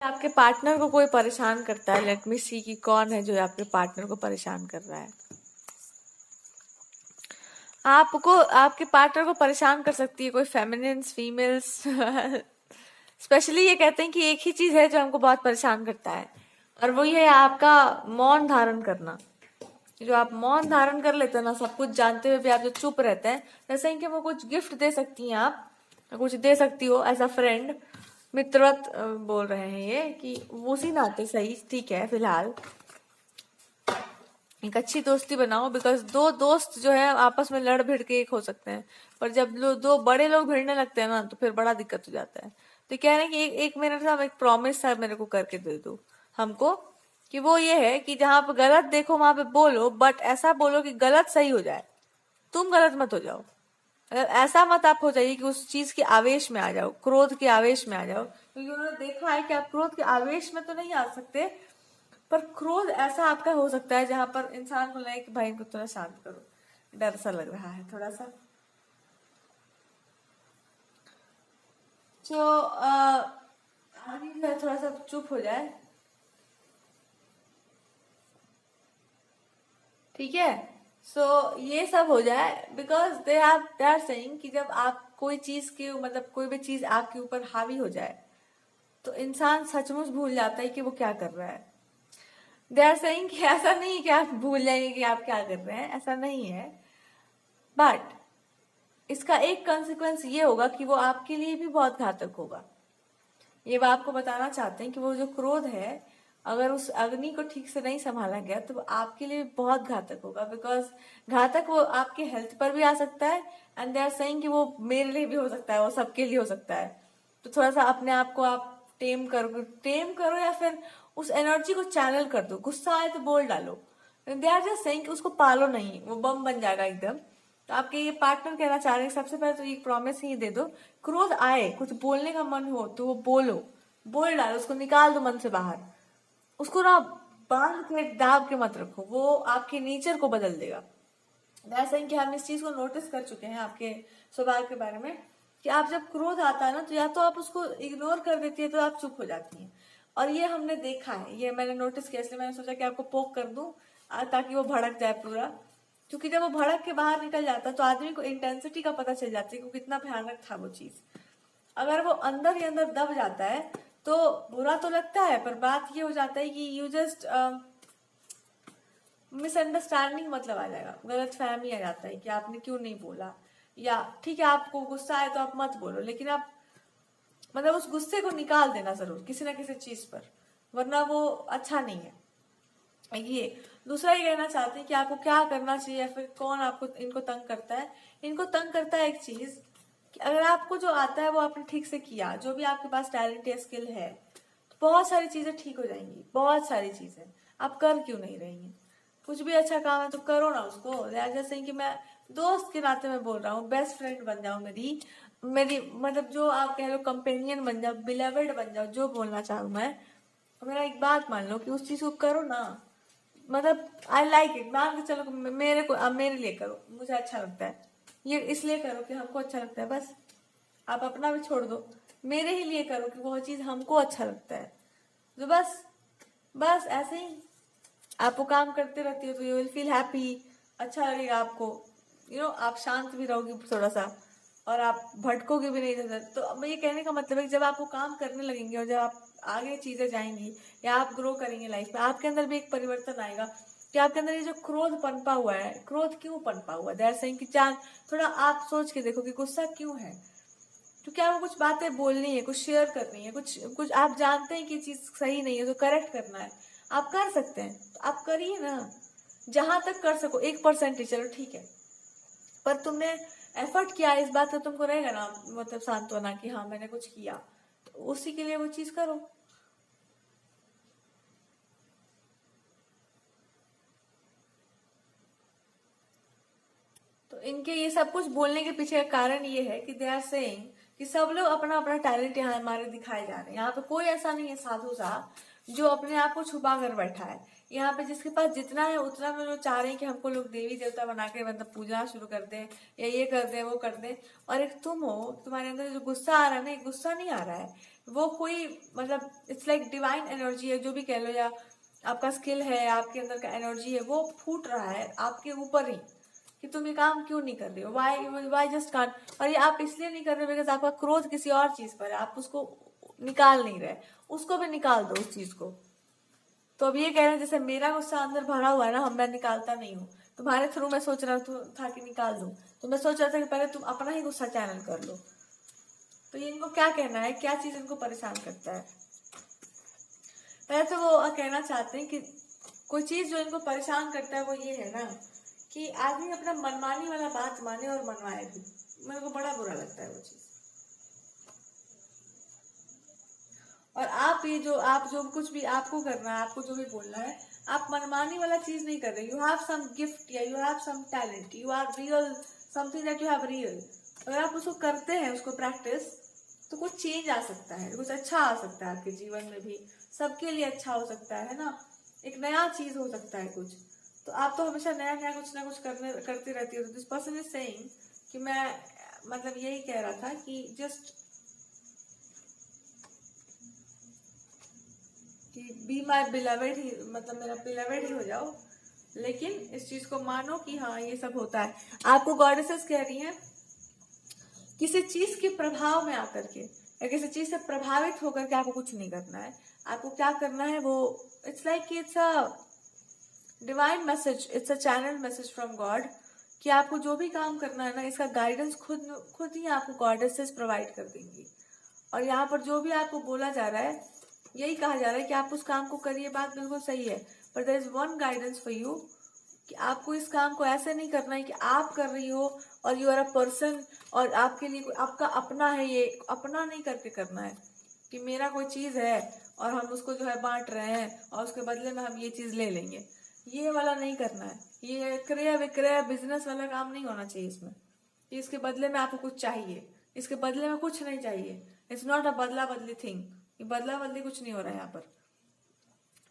आपके पार्टनर को कोई परेशान करता है, लेट मी सी कि कौन है जो आपके पार्टनर को परेशान कर रहा है। आपको आपके पार्टनर को परेशान कर सकती है कोई फेमिनिन्स फीमेल्स स्पेशली ये कहते हैं कि एक ही चीज है जो हमको बहुत परेशान करता है, और वो ये है आपका मौन धारण करना। जो आप मौन धारण कर लेते हैं ना, सब कुछ जानते हुए भी आप जो चुप रहते हैं, जैसे कि वो कुछ गिफ्ट दे सकती हैं, आप कुछ दे सकती हो एज अ फ्रेंड, मित्रवत बोल रहे हैं ये कि उसी नाते सही ठीक है। फिलहाल एक अच्छी दोस्ती बनाओ, बिकॉज दो दोस्त जो है आपस में लड़ भिड़ के एक हो सकते हैं, पर जब दो बड़े लोग भिड़ने लगते हैं ना तो फिर बड़ा दिक्कत हो जाता है। तो कह रहे हैं कि एक मेरे साथ एक प्रॉमिस था, मेरे को करके दे दो हमको, कि वो ये है कि जहां पे गलत देखो वहां पे बोलो, बट ऐसा बोलो कि गलत सही हो जाए, तुम गलत मत हो जाओ। अगर ऐसा मत आप हो जाइए कि उस चीज के आवेश में आ जाओ, क्रोध के आवेश में आ जाओ, क्योंकि उन्होंने देखा है कि आप क्रोध के आवेश में तो नहीं आ सकते, पर क्रोध ऐसा आपका हो सकता है जहां पर इंसान को लगे कि भाई इनको थोड़ा शांत करो, डर सा लग रहा है थोड़ा सा। जो आदमी जो है थोड़ा सा चुप हो जाए, ठीक है। सो ये सब हो जाए, बिकॉज दे आर सेइंग कि जब आप कोई चीज के मतलब कोई भी चीज आपके ऊपर हावी हो जाए तो इंसान सचमुच भूल जाता है कि वो क्या कर रहा है। दे आर सेइंग कि ऐसा नहीं है कि आप भूल जाएंगे कि आप क्या कर रहे हैं, ऐसा नहीं है, बट इसका एक कंसिक्वेंस ये होगा कि वो आपके लिए भी बहुत घातक होगा। ये वो आपको बताना चाहते हैं कि वो जो क्रोध है, अगर उस अग्नि को ठीक से नहीं संभाला गया तो वो आपके लिए बहुत घातक होगा, बिकॉज घातक वो आपके हेल्थ पर भी आ सकता है, एंड दे आर सेइंग कि वो मेरे लिए भी हो सकता है, वो सबके लिए हो सकता है। तो थोड़ा सा अपने आप को आप टेम करो या फिर उस एनर्जी को चैनल कर दो। गुस्सा आए तो बोल डालो, दे आर जस्ट सेइंग कि उसको पालो नहीं, वो बम बन जाएगा एकदम। तो आपके ये पार्टनर कहना चाह रहे हैं सबसे पहले तो एक प्रॉमिस ही दे दो, क्रोध आए कुछ बोलने का मन हो तो वो बोल डालो, उसको निकाल दो मन से बाहर। उसको ना बांध के दाब के मत रखो, वो आपके नेचर को बदल देगा। ऐसा कि हम इस चीज को नोटिस कर चुके हैं आपके स्वभाव के बारे में, कि आप जब क्रोध आता है ना तो या तो आप उसको इग्नोर कर देती है तो आप चुप हो जाती हैं, और ये हमने देखा है, ये मैंने नोटिस किया, इसलिए मैंने सोचा कि आपको पोक कर दूं ताकि वो भड़क जाए पूरा। क्योंकि जब वो भड़क के बाहर निकल जाता है तो आदमी को इंटेंसिटी का पता चल जाता है कि कितना भयानक था वो चीज। अगर वो अंदर ही अंदर दब जाता है तो बुरा तो लगता है, पर बात ये हो जाता है कि यू जस्ट मिसअंडरस्टैंडिंग मतलब आ जाएगा, गलत फहमी आ जाता है कि आपने क्यों नहीं बोला, या ठीक है आपको गुस्सा है तो आप मत बोलो, लेकिन आप मतलब उस गुस्से को निकाल देना जरूर किसी ना किसी चीज पर, वरना वो अच्छा नहीं है। ये दूसरा ये कहना चाहते हैं कि आपको क्या करना चाहिए, या फिर कौन आपको इनको तंग करता है। इनको तंग करता है एक चीज, कि अगर आपको जो आता है वो आपने ठीक से किया, जो भी आपके पास टैलेंट या स्किल है, तो बहुत सारी चीजें ठीक हो जाएंगी, बहुत सारी चीजें आप कर क्यों नहीं रही हैं। कुछ भी अच्छा काम है तो करो ना उसको। जैसे कि मैं दोस्त के नाते में बोल रहा हूँ, बेस्ट फ्रेंड बन जाओ मेरी मेरी मतलब जो आप कह लो कंपेनियन बन जाओ, बिलेवेड बन जाओ, जो बोलना चाहूँ मैं। मेरा एक बात मान लो कि उस चीज को करो ना, मतलब आई लाइक इट, मान के चलो मेरे को, अब मेरे लिए करो, मुझे अच्छा लगता है, ये इसलिए करो कि हमको अच्छा लगता है, बस आप अपना भी छोड़ दो, मेरे ही लिए करो कि वो चीज हमको अच्छा लगता है। तो बस ऐसे ही आप वो काम करते रहती हो तो यू विल फील हैप्पी, अच्छा लगेगा आपको, आप शांत भी रहोगी थोड़ा सा, और आप भटकोगे भी नहीं इधर। तो अब ये कहने का मतलब है कि जब आप वो काम करने लगेंगे और जब आप आगे चीजें जाएंगी या आप ग्रो करेंगे लाइफ में, आपके अंदर भी एक परिवर्तन आएगा कि आपके अंदर ये जो क्रोध पनपा हुआ है, क्रोध क्यों पनपा हुआ है, दैट सेइंग कि जान थोड़ा आप सोच के देखो कि गुस्सा क्यों है। क्योंकि आपको कुछ बातें बोलनी है, कुछ शेयर करनी है, कुछ कुछ आप जानते हैं कि चीज सही नहीं है तो करेक्ट करना है, आप कर सकते हैं तो आप करिए ना, जहां तक कर सको 1% ही चलो ठीक है, पर तुमने एफर्ट किया, इस बात का तुमको रहेगा ना मतलब सांत्वना कि हाँ मैंने कुछ किया, तो उसी के लिए वो चीज करो। तो इनके ये सब कुछ बोलने के पीछे का कारण ये है कि दे आर सेइंग कि सब लोग अपना अपना टैलेंट यहाँ हमारे दिखाए जा रहे हैं। यहाँ पे कोई ऐसा नहीं है साधु सा जो अपने आप को छुपा कर बैठा है। यहाँ पे जिसके पास जितना है उतना में लोग चाह रहे हैं कि हमको लोग देवी देवता बना के मतलब पूजा शुरू कर दे, या ये कर दे वो कर दे। और एक तुम हो, तुम्हारे अंदर जो गुस्सा आ रहा है ना, गुस्सा नहीं आ रहा है, वो कोई मतलब इट्स लाइक डिवाइन एनर्जी है, जो भी कह लो, या आपका स्किल है, आपके अंदर का एनर्जी है, वो फूट रहा है आपके ऊपर ही कि तुम ये काम क्यों नहीं कर रहे हो, वाई जस्ट कांट। और ये आप इसलिए नहीं कर रहे बिकॉज आपका क्रोध किसी और चीज पर है, आप उसको निकाल नहीं रहे, उसको भी निकाल दो उस चीज को। तो अब ये कह रहे हैं जैसे मेरा गुस्सा अंदर भरा हुआ है ना, मैं निकालता नहीं हूँ, तुम्हारे थ्रू मैं सोच रहा था कि निकाल दूं, तो मैं सोच रहा था कि पहले तुम अपना ही गुस्सा चैनल कर लो। तो ये इनको क्या कहना है, क्या चीज इनको परेशान करता है? पहले तो वो कहना चाहते हैं कि कोई चीज जो इनको परेशान करता है वो ये है ना कि आदमी अपना मनमानी वाला बात माने और मनवाए भी। मेरे को बड़ा बुरा लगता है वो चीज। और आप जो कुछ भी आपको करना है, आपको जो भी बोलना है, आप मनमानी वाला चीज नहीं कर रहे। यू हैव सम गिफ्ट या you have some talent, you are real, something that you have real. अगर आप उसको करते हैं, उसको प्रैक्टिस, तो कुछ चेंज आ सकता है, कुछ अच्छा आ सकता है आपके जीवन में भी, सबके लिए अच्छा हो सकता है ना, एक नया चीज हो सकता है कुछ। तो आप तो हमेशा नया नया कुछ ना कुछ करते रहती हो। दिस पर्सन इज सेइंग कि मैं मतलब यही कह रहा था कि जस्ट कि बी माई बिलवेड ही, मतलब मेरा बिलवेड ही हो जाओ, लेकिन इस चीज को मानो कि हाँ ये सब होता है। आपको गॉडेसेस कह रही हैं किसी चीज के प्रभाव में आकर के या किसी चीज से प्रभावित होकर के आपको कुछ नहीं करना है। आपको क्या करना है वो, it's like it's a divine message, it's a channel message from God कि आपको जो भी काम करना है ना, इसका गाइडेंस खुद ही आपको गॉडेसेस प्रोवाइड कर देंगी। और यहाँ पर जो भी आपको बोला जा रहा है, यही कहा जा रहा है कि आप उस काम को करिए, बात बिल्कुल सही है, पर there is one guidance for you कि आपको इस काम को ऐसे नहीं करना है कि आप कर रही हो और यू आर अ पर्सन और आपके लिए आपका अपना है, ये अपना नहीं करके करना है कि मेरा कोई चीज है और हम उसको जो है बांट रहे हैं और उसके बदले में हम ये चीज ले लेंगे, ये वाला नहीं करना है। ये क्रय विक्रय बिजनेस वाला काम नहीं होना चाहिए इसमें। इसके बदले में आपको कुछ चाहिए, इसके बदले में कुछ नहीं चाहिए। इट्स नॉट अ बदला बदली थिंग, ये बदला बदली कुछ नहीं हो रहा है यहाँ पर।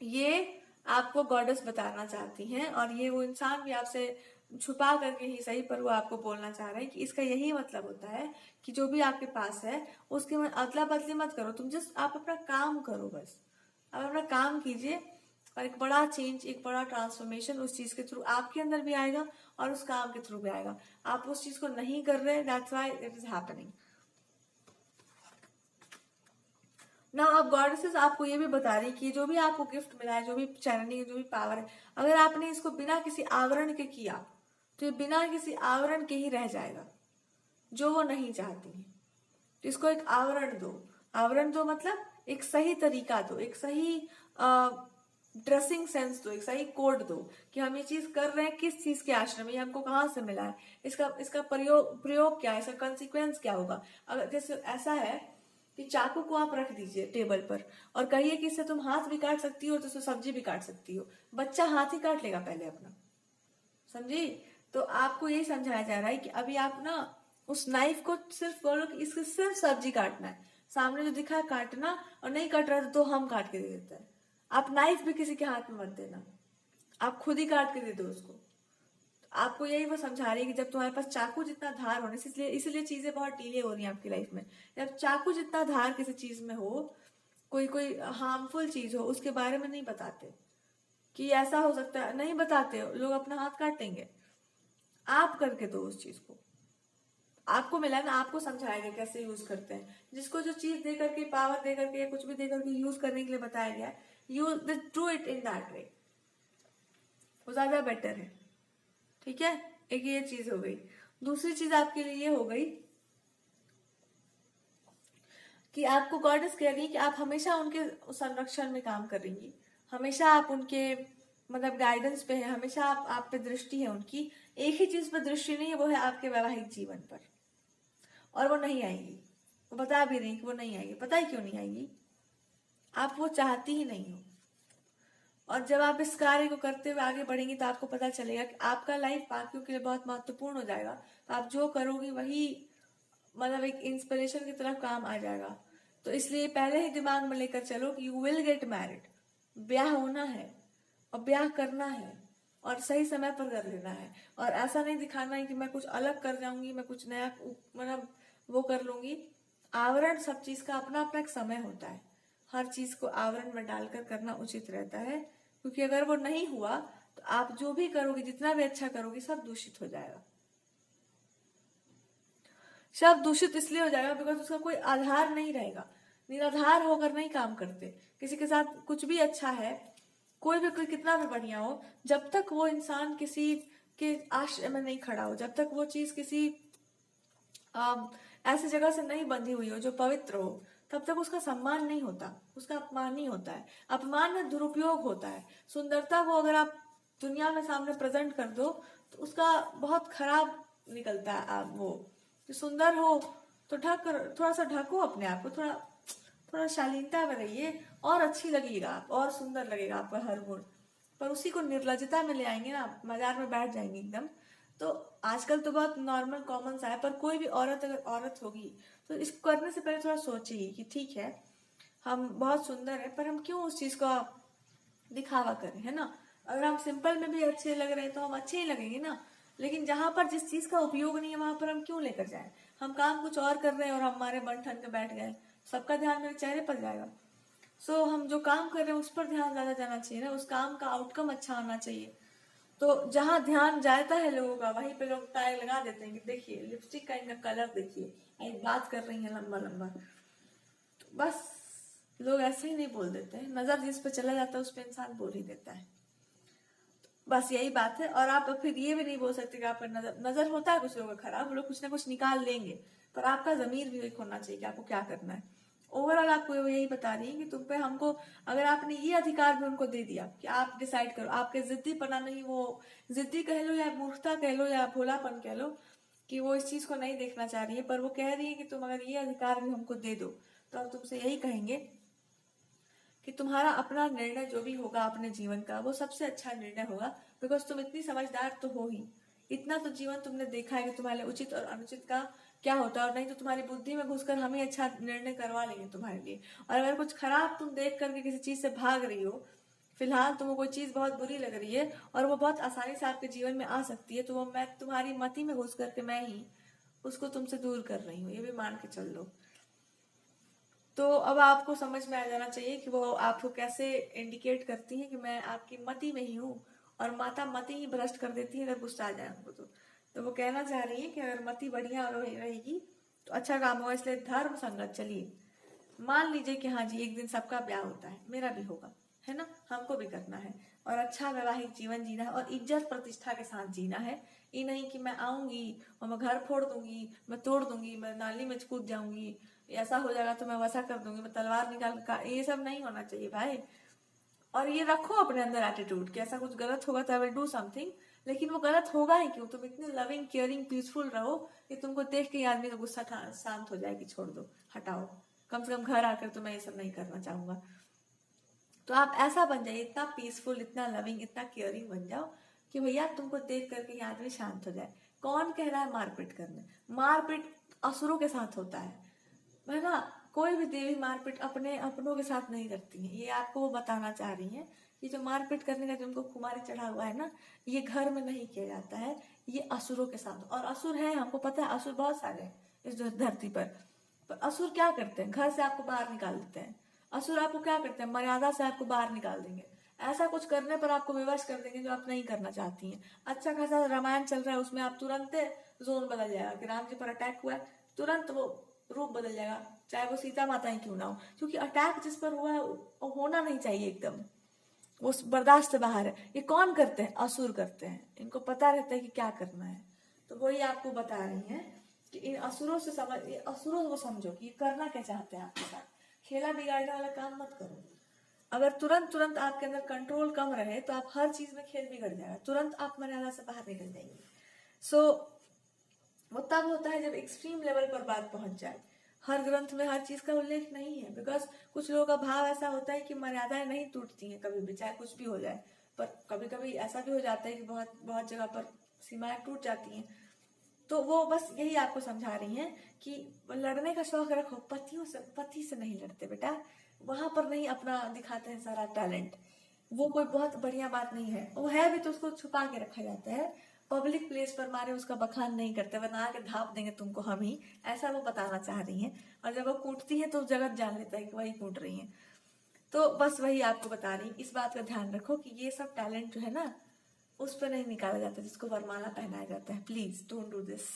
ये आपको गॉडेस बताना चाहती हैं और ये वो इंसान भी आपसे छुपा करके ही सही, पर वो आपको बोलना चाह रहे हैं कि इसका यही मतलब होता है कि जो भी आपके पास है उसके में अदला बदली मत करो, तुम जस्ट आप अपना काम करो, बस आप अपना काम कीजिए और एक बड़ा चेंज, एक बड़ा ट्रांसफॉर्मेशन उस चीज के थ्रू आपके अंदर भी आएगा और उस काम के थ्रू भी आएगा। आप उस चीज को नहीं कर रहे, that's why it is happening. ना अब गॉडेसेस आपको ये भी बता रही कि जो भी आपको गिफ्ट मिला है, जो भी चैनलिंग, जो भी पावर है, अगर आपने इसको बिना किसी आवरण के किया तो ये बिना किसी आवरण के ही रह जाएगा, जो वो नहीं चाहती है। तो इसको एक आवरण दो, आवरण दो मतलब एक सही तरीका दो, एक सही ड्रेसिंग सेंस दो, एक सही कोड दो कि हम ये चीज कर रहे हैं किस चीज के आश्रम में, ये हमको कहाँ से मिला है, इसका इसका प्रयोग क्या है, इसका कंसिक्वेंस क्या होगा। अगर जैसे ऐसा है कि चाकू को आप रख दीजिए टेबल पर और कहिए कि इससे तुम हाथ भी काट सकती हो, तो इससे सब्जी भी काट सकती हो, बच्चा हाथ ही काट लेगा पहले अपना, समझी? तो आपको यही समझाया जा रहा है कि अभी आप ना उस नाइफ को सिर्फ बोलो कि इससे सिर्फ सब्जी काटना है, सामने जो दिखा है काटना, और नहीं कट रहा तो हम काट के दे देते हैं। आप नाइफ भी किसी के हाथ में मत देना, आप खुद ही काट के दे दो उसको। आपको यही वो समझा रही है कि जब तुम्हारे पास चाकू जितना धार होने से, इसलिए चीजें बहुत डिले हो रही हैं आपकी लाइफ में। जब चाकू जितना धार किसी चीज में हो, कोई कोई हार्मफुल चीज हो, उसके बारे में नहीं बताते कि ऐसा हो सकता है, नहीं बताते, लोग अपना हाथ काट देंगे। आप करके दो उस चीज को, आपको मिला ना, आपको समझाएगा कैसे यूज करते हैं। जिसको जो चीज दे करके, पावर दे करके या कुछ भी दे करके यूज करने के लिए बताया गया है, use do it in that way, वो ज्यादा बेटर है। ठीक है, एक ये चीज हो गई। दूसरी चीज आपके लिए ये हो गई कि आपको गॉडेस कह रही है कि आप हमेशा उनके संरक्षण में काम करेंगी, हमेशा आप उनके मतलब गाइडेंस पे है, हमेशा आप पे दृष्टि है उनकी। एक ही चीज पर दृष्टि नहीं है, वो है आपके वैवाहिक जीवन पर, और वो नहीं आएगी। वो बता भी रही कि वो नहीं आएगी। पता है क्यों नहीं आएगी? आप वो चाहती ही नहीं हो। और जब आप इस कार्य को करते हुए आगे बढ़ेंगी तो आपको पता चलेगा कि आपका लाइफ बाकियों के लिए बहुत महत्वपूर्ण हो जाएगा। तो आप जो करोगी वही मतलब एक इंस्पिरेशन की तरफ काम आ जाएगा। तो इसलिए पहले ही दिमाग में लेकर चलो कि यू विल गेट मैरिड, ब्याह होना है और ब्याह करना है और सही समय पर कर लेना है। और ऐसा नहीं दिखाना है कि मैं कुछ अलग कर जाऊंगी, मैं कुछ नया मतलब वो कर लूंगी। आवरण सब चीज का अपना अपना एक समय होता है। हर चीज को आवरण में डालकर करना उचित रहता है, क्योंकि अगर वो नहीं हुआ तो आप जो भी करोगे, जितना भी अच्छा करोगे, सब दूषित हो जाएगा। सब दूषित इसलिए हो जाएगा बिकॉज उसका कोई आधार नहीं रहेगा। निराधार होकर नहीं काम करते। किसी के साथ कुछ भी अच्छा है, कोई भी, कोई कितना भी बढ़िया हो, जब तक वो इंसान किसी के आश्रय में नहीं खड़ा हो, जब तक वो चीज किसी ऐसी जगह से नहीं बंधी हुई हो जो पवित्र हो, तब तक उसका सम्मान नहीं होता, उसका अपमान नहीं होता है। अपमान में दुरुपयोग होता है। सुंदरता को अगर आप दुनिया में सामने प्रेजेंट कर दो तो उसका बहुत खराब निकलता है। आप वो जो सुंदर हो तो थोड़ा सा ढको अपने आप को, थोड़ा थोड़ा शालीनता में रहिए, और अच्छी लगेगा आप, और सुंदर लगेगा आपका हर गुण। पर उसी को निर्लजता में ले आएंगे ना, बाजार में बैठ जाएंगे एकदम। तो आजकल तो बहुत नॉर्मल कॉमन सा है, पर कोई भी औरत अगर औरत होगी तो इसको करने से पहले थोड़ा सोचिए कि ठीक है, हम बहुत सुंदर है, पर हम क्यों उस चीज का दिखावा करें, है ना। अगर हम सिंपल में भी अच्छे लग रहे हैं तो हम अच्छे ही लगेंगे ना। लेकिन जहां पर जिस चीज का उपयोग नहीं है वहां पर हम क्यों लेकर जाएं। हम काम कुछ और कर रहे हैं और हमारे बन ठन के बैठ गए, सबका ध्यान मेरे चेहरे पर जाएगा। हम जो काम कर रहे हैं उस पर ध्यान ज्यादा जाना चाहिए ना, उस काम का आउटकम अच्छा होना चाहिए। तो जहां ध्यान जाता है लोगों का, वहीं पे लोग टैग लगा देते हैं कि देखिए लिपस्टिक का इनका कलर देखिए, एक बात कर रही है लंबा लंबा। तो बस लोग ऐसे ही नहीं बोल देते हैं, नजर जिस पे चला जाता है उस पे इंसान बोल ही देता है। बस यही बात है। और आप फिर ये भी नहीं बोल सकते कि आपका नजर नजर होता है कुछ लोगों का खराब, वो लोग कुछ ना कुछ निकाल लेंगे, पर आपका जमीर भी एक होना चाहिए कि आपको क्या करना है। ओवरऑल आपको यही बता रही है कि तुम पे हमको, अगर आपने ये अधिकार भी उनको दे दिया कि आप डिसाइड करो, आपके जिद्दी पना नहीं, वो जिद्दी कह लो या मूर्खता कह लो या भोलापन कह लो, कि वो इस चीज को नहीं देखना चाह रही है, पर वो कह रही है कि तुम अगर ये अधिकार भी हमको दे दो तो हम तुमसे यही कहेंगे कि तुम्हारा अपना निर्णय जो भी होगा अपने जीवन का, वो सबसे अच्छा निर्णय होगा। बिकॉज तुम इतनी समझदार तो हो ही, इतना तो जीवन तुमने देखा है कि तुम्हारे लिए उचित और अनुचित का क्या होता है, और नहीं तो तुम्हारी बुद्धि में घुसकर हम ही अच्छा निर्णय करवा लेंगे तुम्हारे लिए। और अगर कुछ खराब तुम देख करके किसी चीज से भाग रही हो, फिलहाल तुमको कोई चीज बहुत बुरी लग रही है और वो बहुत आसानी से आपके जीवन में आ सकती है, तो वो मैं तुम्हारी मति में घुस करके मैं ही उसको तुमसे दूर कर रही हूँ, ये भी मान के चल लो। तो अब आपको समझ में आ जाना चाहिए कि वो आपको कैसे इंडिकेट करती है कि मैं आपकी मति में ही हूँ, और माता मति ही भ्रष्ट कर देती है अगर गुस्सा आ जाए हमको। तो वो कहना चाह रही है कि अगर मति बढ़िया रहेगी तो अच्छा काम होगा। इसलिए धर्म संगत चलिए, मान लीजिए कि हाँ जी एक दिन सबका ब्याह होता है, मेरा भी होगा, है ना, हमको भी करना है, और अच्छा वैवाहिक जीवन जीना है और इज्जत प्रतिष्ठा के साथ जीना है। ये नहीं कि मैं आऊंगी और मैं घर फोड़ दूंगी, मैं तोड़ दूंगी, मैं नाली में कूद जाऊंगी, ऐसा हो जाएगा तो मैं वैसा कर दूंगी, मैं तलवार निकाल का, ये सब नहीं होना चाहिए भाई। और ये रखो अपने अंदर एटीट्यूड कि ऐसा कुछ गलत होगा तो आई विल डू समथिंग, लेकिन वो गलत होगा ही क्यों। तुम इतने लविंग केयरिंग पीसफुल रहो कि तुमको देख के आदमी का गुस्सा शांत हो जाए कि छोड़ दो, हटाओ, कम से कम घर आकर तो मैं ये सब नहीं करना चाहूंगा। तो आप ऐसा बन जाइए, इतना पीसफुल, इतना लविंग, इतना केयरिंग बन जाओ कि भैया तुमको देख करके ये आदमी शांत हो जाए। कौन कह रहा है मारपीट करने, मारपीट असुरों के साथ होता है ना। कोई भी देवी मारपीट अपने अपनों के साथ नहीं करती है, ये आपको वो बताना चाह रही है। ये जो मारपीट करने का जिनको कुमारी चढ़ा हुआ है ना, ये घर में नहीं किया जाता है, ये असुरों के साथ। और असुर है, हमको पता है, असुर बहुत सारे हैं इस धरती पर असुर क्या करते हैं, घर से आपको बाहर निकाल देते हैं। असुर आपको क्या करते हैं, मर्यादा से आपको बाहर निकाल देंगे, ऐसा कुछ करने पर आपको विवश कर देंगे जो आप नहीं करना चाहती हैं। अच्छा खासा रामायण चल रहा है, उसमें आप तुरंत जोन बदल जाएगा कि राम जी पर अटैक हुआ है, तुरंत वो रूप बदल जाएगा, चाहे वो सीता माता ही क्यों ना हो, क्योंकि अटैक जिस पर हुआ है वो होना नहीं चाहिए एकदम, वो बर्दाश्त से बाहर है। ये कौन करते हैं, असुर करते हैं, इनको पता रहता है कि क्या करना है। तो वही आपको बता रही हैं कि इन असुरों से असुरों को समझो कि ये करना क्या चाहते हैं आपके साथ। खेला बिगाड़ने वाला काम मत करो। अगर तुरंत तुरंत आपके अंदर कंट्रोल कम रहे तो आप हर चीज में खेल बिगड़ जाएगा, तुरंत आप मर्यादा से बाहर निकल जाएंगे। वो तब होता है जब एक्सट्रीम लेवल पर बात पहुंच जाए। हर ग्रंथ में हर चीज का उल्लेख नहीं है, बिकॉज कुछ लोगों का भाव ऐसा होता है कि मर्यादाएं नहीं टूटती हैं कभी भी, चाहे कुछ भी हो जाए। पर कभी कभी ऐसा भी हो जाता है कि बहुत बहुत जगह पर सीमाएं टूट जाती हैं। तो वो बस यही आपको समझा रही हैं कि लड़ने का शौक रखो, पति से नहीं लड़ते बेटा, वहां पर नहीं अपना दिखाते हैं सारा टैलेंट। वो कोई बहुत बढ़िया बात नहीं है, वो है भी तो उसको छुपा के रखा जाता है। पब्लिक प्लेस पर मारे उसका बखान नहीं करते, वरना आके धाप देंगे तुमको हम ही, ऐसा वो बताना चाह रही हैं। और जब वो कूटती है तो जगत जान लेता है कि वही कूट रही है। तो बस वही आपको बता रही, इस बात का ध्यान रखो कि ये सब टैलेंट जो है ना उस पर नहीं निकाला जाता जिसको वरमाला पहनाया जाता है। Please don't do this.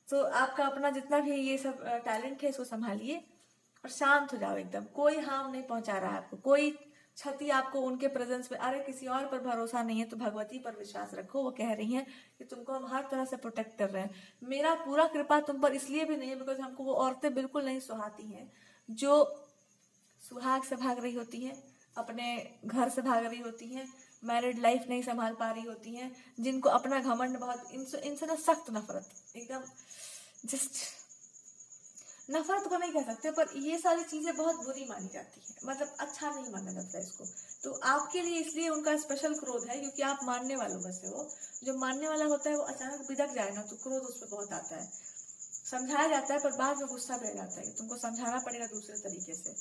तो आपका अपना जितना भी ये सब टैलेंट है इसको संभालिए और शांत हो जाओ एकदम। कोई हार्म नहीं पहुंचा रहा है आपको, कोई क्षति आपको उनके प्रेजेंस में, अरे किसी और पर भरोसा नहीं है तो भगवती पर विश्वास रखो। वो कह रही हैं कि तुमको हम हर तरह से प्रोटेक्ट कर रहे हैं। मेरा पूरा कृपा तुम पर इसलिए भी नहीं है बिकॉज हमको वो औरतें बिल्कुल नहीं सुहाती हैं जो सुहाग से भाग रही होती हैं, अपने घर से भाग रही होती हैं, मैरिड लाइफ नहीं संभाल पा रही होती हैं, जिनको अपना घमंड बहुत, इनसे ना सख्त नफरत, एकदम जस्ट नफरत को नहीं कह सकते पर ये सारी चीजें बहुत बुरी मानी जाती है, मतलब अच्छा नहीं माना जाता इसको। तो आपके लिए इसलिए उनका स्पेशल क्रोध है क्योंकि आप मानने वालों में से हो। जो मानने वाला होता है वो अचानक बिदक जाए ना तो क्रोध उस पर बहुत आता है। समझाया जाता है पर बाद में गुस्सा बढ़ जाता है कि तुमको समझाना पड़ेगा दूसरे तरीके से।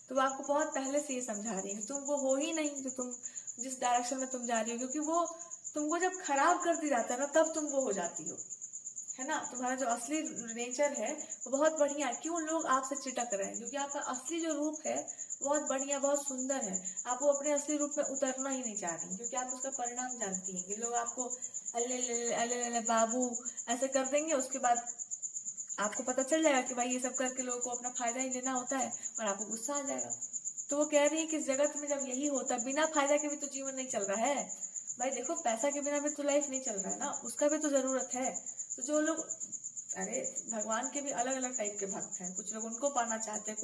तो वो आपको बहुत पहले से ये समझा रही है तुम वो हो ही नहीं जो तुम जिस डायरेक्शन में तुम जा रही हो, क्योंकि वो तुमको जब खराब कर दी जाता है ना तब तुम वो हो जाती हो, है ना। तुम्हारा जो असली नेचर है वो बहुत बढ़िया है। क्यों लोग आपसे चिटक रहे हैं? क्योंकि आपका असली जो रूप है बहुत बढ़िया, बहुत सुंदर है। आप वो अपने असली रूप में उतरना ही नहीं चाह रही क्योंकि आप उसका परिणाम जानती हैं कि लोग आपको अले बाबू ऐसे कर देंगे। उसके बाद आपको पता चल जाएगा कि भाई ये सब करके लोगों को अपना फायदा ही लेना होता है और आपको गुस्सा आ जाएगा। तो वो कह रही है कि इस जगत में जब यही होता है, बिना फायदा के भी तो जीवन नहीं चल रहा है भाई। देखो पैसा के बिना भी तो लाइफ नहीं चल रहा है ना, उसका भी तो जरूरत है। तो जो लोग, अरे भगवान के भी अलग अलग टाइप के भक्त हैं। कुछ लोग उनको पाना चाहते हैं,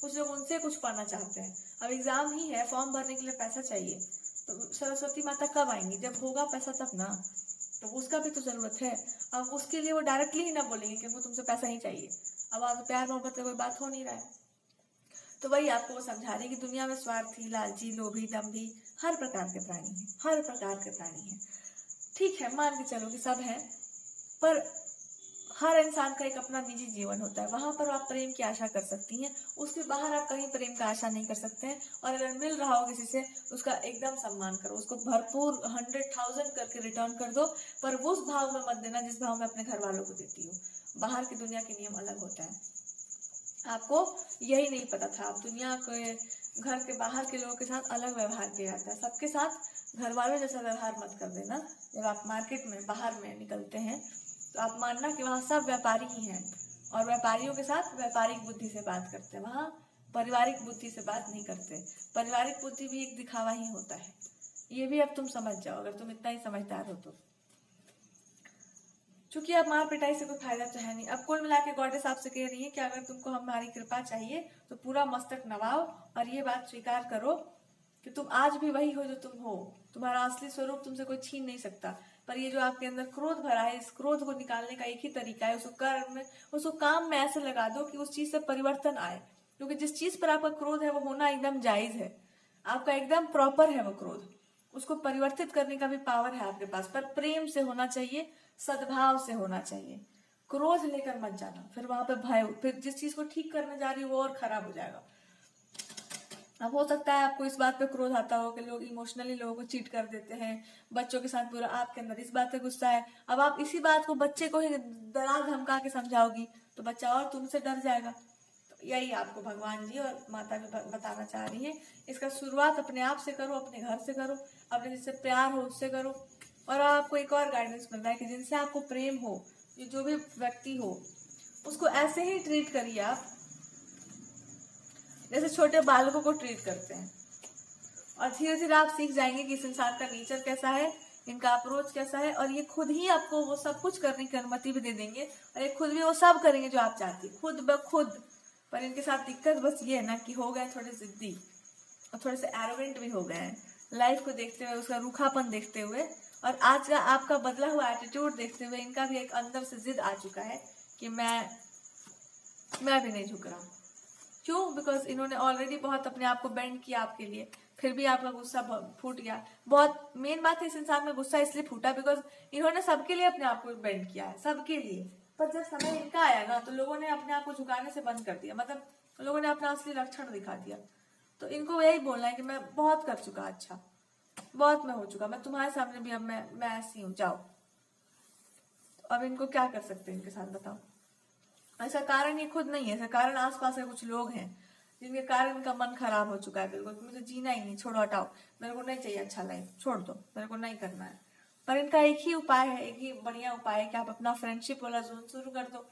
कुछ लोग उनसे कुछ पाना चाहते हैं। अब एग्जाम ही है, फॉर्म भरने के लिए पैसा चाहिए, तो सरस्वती माता कब आएंगी? जब होगा पैसा तब ना, तो उसका भी तो जरूरत है। अब उसके लिए वो डायरेक्टली ही ना बोलेंगे कि वो तुमसे पैसा ही चाहिए। अब आप प्यार मोहब्बत का कोई बात हो नहीं रहा है। तो वही आपको वो समझा रही कि दुनिया में स्वार्थी, लालची, लोभी, दम्भी हर प्रकार के प्राणी हैं, हर प्रकार के प्राणी हैं। ठीक है, मान के चलो कि सब है, पर हर इंसान का एक अपना निजी जीवन होता है। वहां पर आप प्रेम की आशा कर सकती हैं, उसके बाहर आप कहीं प्रेम का आशा नहीं कर सकते हैं। और अगर मिल रहा हो किसी से उसका एकदम सम्मान करो, उसको भरपूर 100,000 करके रिटर्न कर दो, पर वो उस भाव में मत देना जिस भाव में अपने घर वालों को देती हो। बाहर की दुनिया के नियम अलग होता है, आपको यही नहीं पता था। आप दुनिया के घर के बाहर के लोगों के साथ अलग व्यवहार किया जाता है। सबके साथ घर वालों जैसा व्यवहार मत कर देना। जब आप मार्केट में बाहर में निकलते हैं तो आप मानना कि वहाँ सब व्यापारी ही हैं और व्यापारियों के साथ व्यापारिक बुद्धि से बात करते हैं। वहाँ पारिवारिक बुद्धि से बात नहीं करते। पारिवारिक बुद्धि भी एक दिखावा ही होता है, ये भी अब तुम समझ जाओ अगर तुम इतना ही समझदार हो तो। चूंकि अब मार पिटाई से कोई फायदा तो है नहीं। अब कुल मिला के गॉडेस आपसे कह रही है कि अगर तुमको हमारी कृपा चाहिए तो पूरा मस्तक नवाओ और ये बात स्वीकार करो कि तुम आज भी वही हो जो तुम हो। तुम्हारा असली स्वरूप तुमसे कोई छीन नहीं सकता। पर ये जो आपके अंदर क्रोध भरा है, इस क्रोध को निकालने का एक ही तरीका है, उसको कर्म में, उसको काम में ऐसे लगा दो कि उस चीज से परिवर्तन आए। क्योंकि जिस चीज पर आपका क्रोध है वो होना एकदम जायज है, आपका एकदम प्रॉपर है वो क्रोध। उसको परिवर्तित करने का भी पावर है आपके पास, पर प्रेम से होना चाहिए, सद्भाव से होना चाहिए। क्रोध लेकर मत जाना, फिर वहां पे भय, फिर जिस चीज को ठीक करने जा रही हो वो और खराब हो जाएगा। अब हो सकता है आपको इस बात पे क्रोध आता हो कि लोग इमोशनली लोगों को चीट कर देते हैं, बच्चों के साथ बुरा, आपके अंदर इस बात पे गुस्सा है। अब आप इसी बात को बच्चे को ही डरा धमका के समझाओगी तो बच्चा और तुमसे डर जाएगा। तो यही आपको भगवान जी और माता भी बताना चाह रही है। इसका शुरुआत अपने आप से करो, अपने घर से करो, अपने जिससे प्यार हो उससे करो। और आपको एक और गाइडेंस मिल रहा है कि जिनसे आपको प्रेम हो, जो भी व्यक्ति हो, उसको ऐसे ही ट्रीट करिए आप जैसे छोटे बालकों को ट्रीट करते हैं। और धीरे धीरे आप सीख जाएंगे कि इस इंसान का नेचर कैसा है, इनका अप्रोच कैसा है, और ये खुद ही आपको वो सब कुछ करने की अनुमति भी दे देंगे और ये खुद भी वो सब करेंगे जो आप चाहती है, खुद ब खुद। पर इनके साथ दिक्कत बस ये है ना कि हो गए थोड़े जिद्दी और थोड़े से एरोगेंट भी हो गए हैं। लाइफ को देखते हुए, उसका रूखापन देखते हुए और आज का आपका बदला हुआ एटीट्यूड देखते हुए इनका भी एक अंदर से जिद आ चुका है कि मैं भी नहीं झुक रहा। क्यों? बिकॉज इन्होंने ऑलरेडी बहुत अपने आप को बेंड किया आपके लिए, फिर भी आपका गुस्सा फूट गया। बहुत मेन बात है, इस इंसान में गुस्सा इसलिए फूटा बिकॉज इन्होंने सबके लिए अपने आप को बेंड किया है, सबके लिए। पर जब समय इनका आया ना तो लोगों ने अपने आप को झुकाने से बंद कर दिया, मतलब लोगों ने अपना असली लक्षण दिखा दिया। तो इनको यही बोलना है कि मैं बहुत कर चुका, अच्छा बहुत मैं हो चुका, मैं तुम्हारे सामने भी अब मैं ऐसी हूँ, जाओ। अब इनको क्या कर सकते हैं इनके साथ, बताओ। ऐसा कारण ये खुद नहीं है, ऐसा कारण आसपास के कुछ लोग हैं जिनके कारण इनका मन खराब हो चुका है बिल्कुल, मुझे जीना ही नहीं, छोड़ो हटाओ, मेरे को नहीं चाहिए अच्छा लाइफ, छोड़ दो, मेरे को नहीं करना है। पर इनका एक ही उपाय है, एक ही बढ़िया उपाय है कि आप अपना फ्रेंडशिप वाला जोन शुरू कर दो।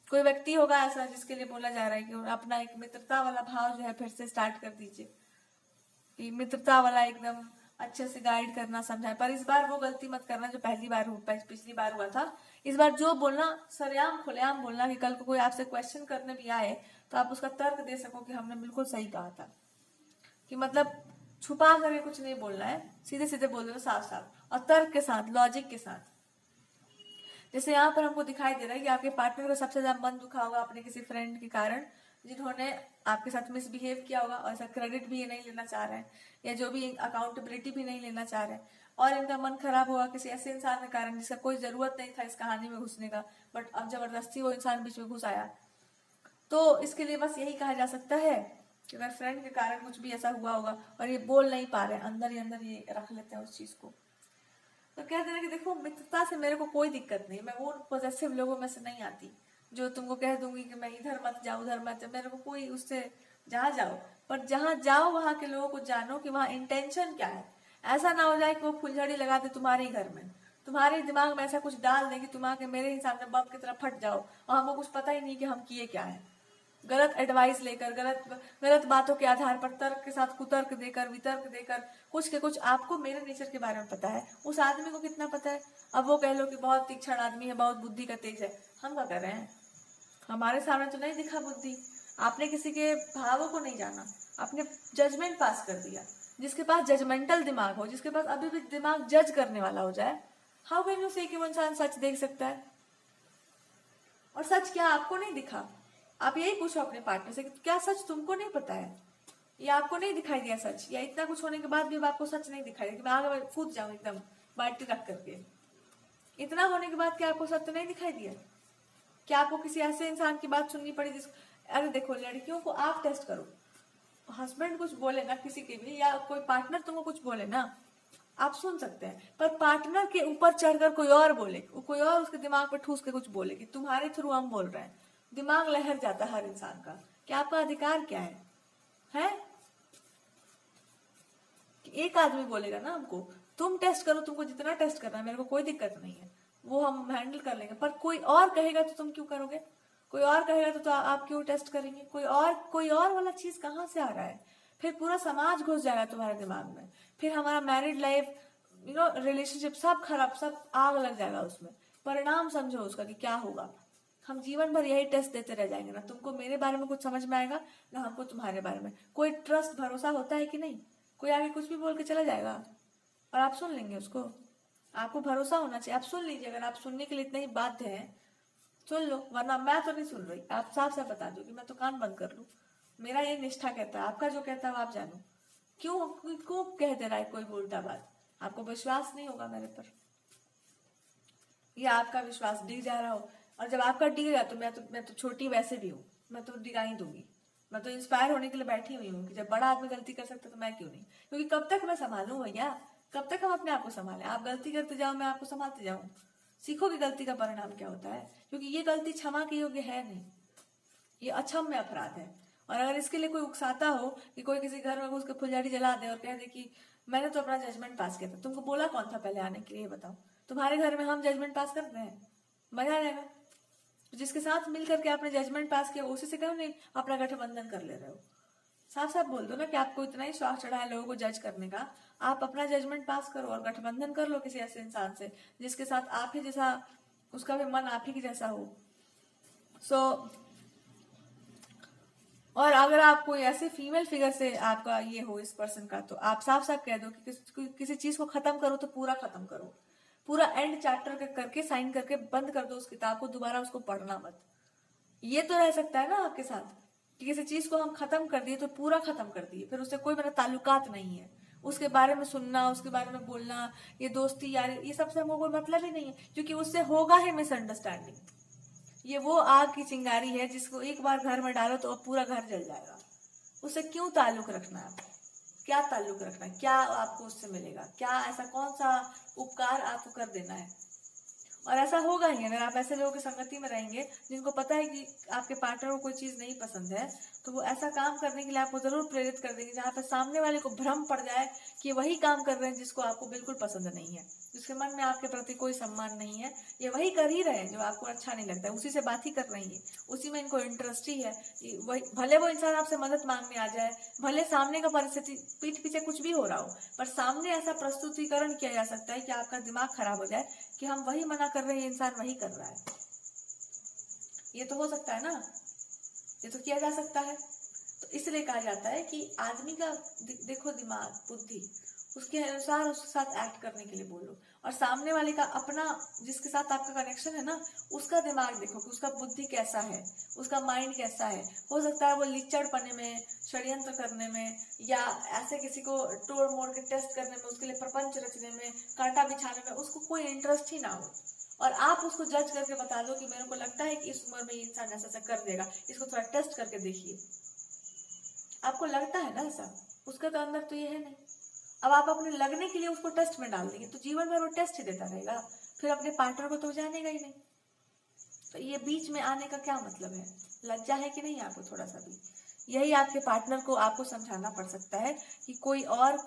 कोई व्यक्ति होगा ऐसा जिसके लिए बोला जा रहा है कि अपना एक मित्रता वाला भाव जो है फिर से स्टार्ट कर दीजिए, कि मित्रता वाला एकदम अच्छे से गाइड करना, समझाए। पर इस बार वो गलती मत करना जो पिछली बार हुआ था। इस बार जो बोलना सरेआम खुलेआम बोलना, कि कल को कोई आपसे क्वेश्चन करने भी आए तो आप उसका तर्क दे सको कि हमने बिल्कुल सही कहा था, कि मतलब छुपा करके कुछ नहीं बोलना है, सीधे सीधे बोल दो, साफ साफ और तर्क के साथ, लॉजिक के साथ। जैसे यहाँ पर हमको दिखाई दे रहा है कि आपके पार्टनर को सबसे ज्यादा मन दुखा होगा अपने किसी फ्रेंड के कारण, जिन्होंने आपके साथ मिसबिहेव किया होगा, और ऐसा क्रेडिट भी ये नहीं लेना चाह रहे हैं, या जो भी अकाउंटेबिलिटी भी नहीं लेना चाह रहे हैं, और इनका मन खराब होगा किसी ऐसे इंसान के कारण जिसका कोई जरूरत नहीं था इस कहानी में घुसने का, बट अब जबरदस्ती वो इंसान बीच में घुस आया। तो इसके लिए बस यही कहा जा सकता है कि अगर फ्रेंड के कारण कुछ भी ऐसा हुआ होगा और ये बोल नहीं पा रहे, अंदर ही अंदर ये रख लेते हैं उस चीज को, तो कह देना कि देखो मित्रता से मेरे को कोई दिक्कत नहीं, मैं वो पॉजिटिव लोगों में से नहीं आती जो तुमको कह दूंगी कि मैं इधर मत जाओ उधर मत जाओ, मेरे को कोई उससे, जहाँ जाओ, पर जहाँ जाओ वहां के लोगों को जानो कि वहाँ इंटेंशन क्या है। ऐसा ना हो जाए कि वो फुलझड़ी लगा दे तुम्हारे ही घर में, तुम्हारे दिमाग में ऐसा कुछ डाल दे कि तुम आके मेरे ही सामने बम की तरह फट जाओ और हमको कुछ पता ही नहीं कि हम किए क्या है। गलत एडवाइस लेकर, गलत बातों के आधार पर तर्क के साथ कुतर्क देकर, वितर्क देकर, कुछ के कुछ आपको मेरे नेचर के बारे में पता है, उस आदमी को कितना पता है। अब वो कह लो कि बहुत तीक्ष्ण आदमी है, बहुत बुद्धि का तेज है, हम क्या कर रहे हैं, हमारे सामने तो नहीं दिखा बुद्धि। आपने किसी के भावों को नहीं जाना, आपने जजमेंट पास कर दिया। जिसके पास जजमेंटल दिमाग हो, जिसके पास अभी भी दिमाग जज करने वाला हो जाए, हाउ कैन यू से कि वो इंसान सच देख सकता है। और सच क्या आपको नहीं दिखा, आप यही पूछो अपने पार्टनर से कि क्या सच तुमको नहीं पता है, या आपको नहीं दिखाई दिया सच, या इतना कुछ होने के बाद भी आपको सच नहीं दिखाई दिया कि मैं आगे कूद जाऊं एकदम बाल्टी रख करके, इतना होने के बाद क्या आपको सत्य नहीं दिखाई दिया? क्या आपको किसी ऐसे इंसान की बात सुननी पड़ी जिस, अरे देखो लड़कियों को आप टेस्ट करो, हस्बैंड कुछ बोले ना किसी के भी, या कोई पार्टनर तुमको कुछ बोले ना, आप सुन सकते हैं, पर पार्टनर के ऊपर चढ़कर कोई और बोले, कोई और उसके दिमाग पे ठूस के कुछ बोले कि तुम्हारे थ्रू हम बोल रहे हैं, दिमाग लहर जाता है हर इंसान का। क्या आपका अधिकार क्या है? कि एक आदमी बोलेगा ना हमको तुम टेस्ट करो, तुमको जितना टेस्ट करना है, मेरे को कोई दिक्कत नहीं है, वो हम हैंडल कर लेंगे, पर कोई और कहेगा तो तुम क्यों करोगे? कोई और कहेगा तो आप क्यों टेस्ट करेंगे? कोई और वाला चीज कहाँ से आ रहा है? फिर पूरा समाज घुस जाएगा तुम्हारे दिमाग में, फिर हमारा मैरिड लाइफ, रिलेशनशिप सब खराब, सब आग लग जाएगा उसमें। परिणाम समझो उसका कि क्या होगा। हम जीवन भर यही टेस्ट देते रह जाएंगे, ना तुमको मेरे बारे में कुछ समझ में आएगा, ना हमको तुम्हारे बारे में। कोई ट्रस्ट भरोसा होता है कि नहीं? कोई आगे कुछ भी बोल के चला जाएगा और आप सुन लेंगे उसको? आपको भरोसा होना चाहिए, आप सुन लीजिए, अगर आप सुनने के लिए इतने ही बाध्य हैं सुन लो, वरना मैं तो नहीं सुन रही। आप साफ साफ बता दो कि मैं तो कान बंद कर लूं, मेरा ये निष्ठा कहता है, आपका जो कहता है वो आप जानो। क्यों क्यों कह दे रहा है कोई उल्टा बात? आपको विश्वास नहीं होगा मेरे पर, या आपका विश्वास डिग जा रहा हो, और जब आपका डिग गया तो मैं तो छोटी वैसे भी हूँ, मैं तो डिगा ही दूंगी। मैं तो इंस्पायर होने के लिए बैठी हुई हूँ कि जब बड़ा आदमी गलती कर सकता तो मैं क्यों नहीं? क्योंकि कब तक मैं संभालूं भैया, कब तक हम अपने आप को संभालें? आप गलती करते जाओ, मैं आपको संभालते जाऊं। सीखो कि गलती का परिणाम क्या होता है, क्योंकि ये गलती क्षमा के योग्य है नहीं, ये अक्षम्य अपराध है। और अगर इसके लिए कोई उकसाता हो कि कोई किसी घर में घुस के फुलझड़ी जला दे और कह दे कि मैंने तो अपना जजमेंट पास किया था, तुमको बोला कौन था पहले आने के लिए, बताओ? तुम्हारे घर में हम जजमेंट पास करते हैं, मजा आ जाएगा। जिसके साथ मिल करके आपने जजमेंट पास किया उसी से क्यों नहीं अपना गठबंधन कर ले रहे हो? साफ साफ बोल दो ना कि आपको इतना ही शौक चढ़ा है लोगों को जज करने का, आप अपना जजमेंट पास करो और गठबंधन कर लो किसी ऐसे इंसान से जिसके साथ आप ही जैसा, उसका भी मन आप ही की जैसा हो। और अगर आप कोई ऐसे फीमेल फिगर से आपका ये हो इस पर्सन का, तो आप साफ साफ कह दो कि किसी चीज को खत्म करो तो पूरा खत्म करो, पूरा एंड चैप्टर करके साइन करके बंद कर दो उस किताब को, दोबारा उसको पढ़ना मत। ये तो रह सकता है ना आपके साथ कि किसी चीज को हम खत्म कर दिए तो पूरा खत्म कर दिए, फिर उससे कोई मेरा ताल्लुकात नहीं है, उसके बारे में सुनना, उसके बारे में बोलना, ये दोस्ती यार ये सबसे हमको कोई मतलब ही नहीं है, क्योंकि उससे होगा ही मिसअंडरस्टैंडिंग। ये वो आग की चिंगारी है जिसको एक बार घर में डालो तो पूरा घर जल जाएगा। उससे क्यों ताल्लुक रखना है आपको? क्या ताल्लुक रखना है? क्या आपको उससे मिलेगा? क्या ऐसा कौन सा उपकार आपको कर देना है? और ऐसा होगा ही अगर आप ऐसे लोगों की संगति में रहेंगे जिनको पता है कि आपके पार्टनर को कोई चीज नहीं पसंद है, तो वो ऐसा काम करने के लिए आपको जरूर प्रेरित कर देंगे जहां पर सामने वाले को भ्रम पड़ जाए कि वही काम कर रहे हैं जिसको आपको बिल्कुल पसंद नहीं है, जिसके मन में आपके प्रति कोई सम्मान नहीं है, ये वही कर ही रहे हैं जो आपको अच्छा नहीं लगता है, उसी से बात ही कर रही है, उसी में इनको इंटरेस्ट ही है। वही भले वो इंसान आपसे मदद मांगने आ जाए, भले सामने का परिस्थिति पीठ पीछे कुछ भी हो रहा हो, पर सामने ऐसा प्रस्तुतिकरण किया जा सकता है कि आपका दिमाग खराब हो जाए कि हम वही मना कर रहे हैं, इंसान वही कर रहा है। ये तो हो सकता है ना, ये तो किया जा सकता है। तो इसलिए कहा जाता है कि आदमी का देखो दिमाग, बुद्धि, उसके अनुसार उसके साथ एक्ट करने के लिए बोलो, और सामने वाले का अपना, जिसके साथ आपका कनेक्शन है ना, उसका दिमाग देखो कि उसका बुद्धि कैसा है, उसका माइंड कैसा है। हो सकता है वो लिचड़पने में, षड्यंत्र करने में, या ऐसे किसी को तोड़ मोड़ के टेस्ट करने में, उसके लिए प्रपंच रचने में, कांटा बिछाने में उसको कोई इंटरेस्ट ही ना हो, और आप उसको जज करके बता दो कि मेरे को लगता है कि इस उम्र में इंसान ऐसा ऐसा कर देगा, इसको थोड़ा टेस्ट करके देखिए। आपको लगता है ना ऐसा, उसका तो अंदर तो ये है नहीं। अब आप अपने लगने के लिए उसको टेस्ट में डाल देंगे तो जीवन भर वो टेस्ट ही देता रहेगा, फिर अपने पार्टनर को तो जानेगा ही नहीं। तो ये बीच में आने का क्या मतलब है? लज्जा है कि नहीं आपको थोड़ा सा भी? यही आपके पार्टनर को आपको समझाना पड़ सकता है कि कोई और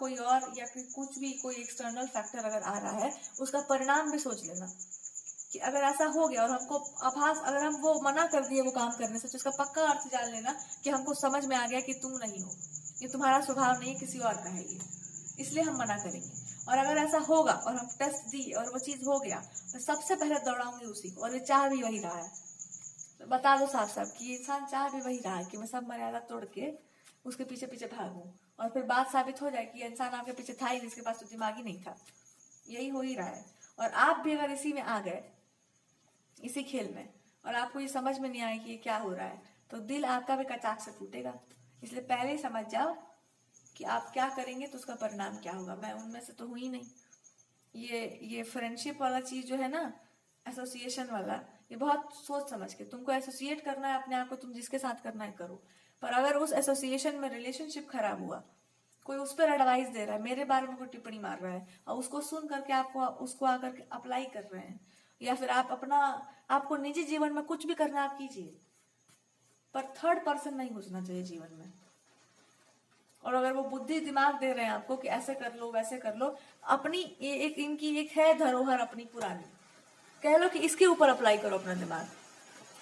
या फिर कुछ भी, कोई एक्सटर्नल फैक्टर अगर आ रहा है, उसका परिणाम भी सोच लेना कि अगर ऐसा हो गया और हमको आभास, अगर हम वो मना कर दिए वो काम करने से, तो इसका पक्का अर्थ जान लेना कि हमको समझ में आ गया कि तुम नहीं हो, ये तुम्हारा स्वभाव नहीं है, किसी और का है ये, इसलिए हम मना करेंगे। और अगर ऐसा होगा और हम टेस्ट दिए और वो चीज हो गया, तो सबसे पहले दौड़ाऊंगी उसी को, और ये चाह भी वही रहा है। तो बता दो साफ साफ कि ये इंसान चाह भी वही रहा है कि मैं सब मर्यादा तोड़ के उसके पीछे पीछे भागूं, और फिर बात साबित हो जाए कि इंसान आपके पीछे था ही नहीं, इसके पास तो दिमाग ही नहीं था। यही हो ही रहा है। और आप भी अगर इसी में आ गए, इसी खेल में, और आपको ये समझ में नहीं आए कि ये क्या हो रहा है, तो दिल आपका भी कचाक से फूटेगा। इसलिए पहले ही समझ जाओ कि आप क्या करेंगे तो उसका परिणाम क्या होगा। मैं उनमें से तो हुई नहीं। ये फ्रेंडशिप वाला चीज जो है ना, एसोसिएशन वाला, ये बहुत सोच समझ के तुमको एसोसिएट करना है अपने आप को, तुम जिसके साथ करना है करो। पर अगर उस एसोसिएशन में रिलेशनशिप खराब हुआ, कोई उस पर एडवाइस दे रहा है, मेरे बारे में कोई टिप्पणी मार रहा है, और उसको सुन करके आपको उसको आकर अप्लाई कर रहे हैं, या फिर आप आपको निजी जीवन में कुछ भी करना आप कीजिए, पर थर्ड पर्सन नहीं घुसना चाहिए जीवन में। और अगर वो बुद्धि दिमाग दे रहे हैं आपको कि ऐसे कर लो वैसे कर लो, अपनी इनकी एक है धरोहर अपनी पुरानी, कह लो कि इसके ऊपर अप्लाई करो अपना दिमाग,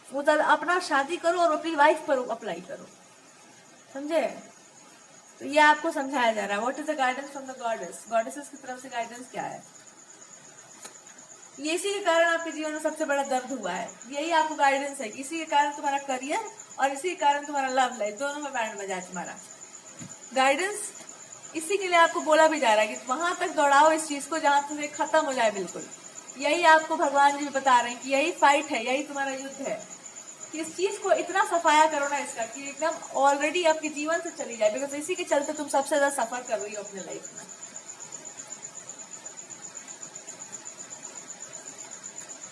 वो अपना शादी करो और अपनी वाइफ पर अप्लाई करो, समझे? तो ये आपको समझाया जा रहा है। What is the guidance from the goddesses की तरफ से गाइडेंस क्या है? ये इसी के कारण आपके जीवन में सबसे बड़ा दर्द हुआ है, यही आपको गाइडेंस है कि इसी के कारण तुम्हारा करियर और इसी के कारण तुम्हारा लव लाइफ दोनों में बैंड बजा है तुम्हारा। गाइडेंस इसी के लिए आपको बोला भी जा रहा है कि वहां तक दौड़ाओ इस चीज को जहां तुम्हें खत्म हो जाए बिल्कुल। यही आपको भगवान जी भी बता रहे हैं कि यही फाइट है, यही तुम्हारा युद्ध है, कि इस चीज को इतना सफाया करो ना इसका कि एकदम ऑलरेडी आपके जीवन से चली जाए, बिकॉज इसी के चलते तुम सबसे ज्यादा सफर कर रही हो अपने लाइफ में।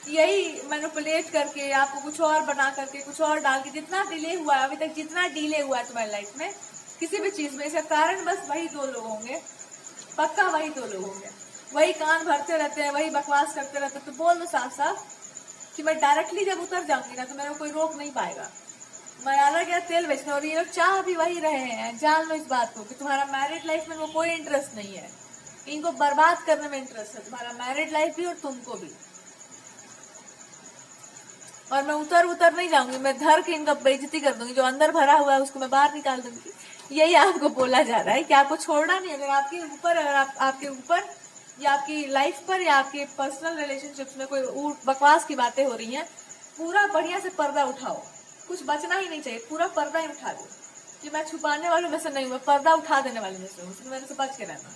यही मैनिपुलेट करके आपको कुछ और बना करके कुछ और डाल के जितना डिले हुआ है अभी तक, जितना डिले हुआ है तुम्हारी लाइफ में किसी भी चीज में, इसका कारण बस वही दो लोग होंगे, पक्का वही दो लोग होंगे। वही कान भरते रहते हैं, वही बकवास करते रहते हैं। तो बोल दो साफ साफ कि मैं डायरेक्टली जब उतर जाऊंगी ना तो मेरे को कोई रोक नहीं पाएगा, मैं आ गया तेल बेचने। और ये लोग चाह भी वही रहे हैं, जान लो इस बात को कि तुम्हारा मैरिड लाइफ में वो कोई इंटरेस्ट नहीं है, इनको बर्बाद करने में इंटरेस्ट है, तुम्हारा मैरिड लाइफ भी और तुमको भी। और मैं उतर नहीं जाऊंगी, मैं धर के इनका बेइज्जती कर दूंगी, जो अंदर भरा हुआ है उसको मैं बाहर निकाल दूंगी। यही आपको बोला जा रहा है कि आपको छोड़ना नहीं। अगर आपके ऊपर, अगर आपके ऊपर या आपकी लाइफ पर या आपके पर्सनल रिलेशनशिप्स में कोई बकवास की बातें हो रही हैं, पूरा बढ़िया से पर्दा उठाओ, कुछ बचना ही नहीं चाहिए, पूरा पर्दा ही उठा दो। कि मैं छुपाने वालों में से नहीं हूँ, मैं पर्दा उठा देने वाले में से हूँ, मेरे से बच के रहना।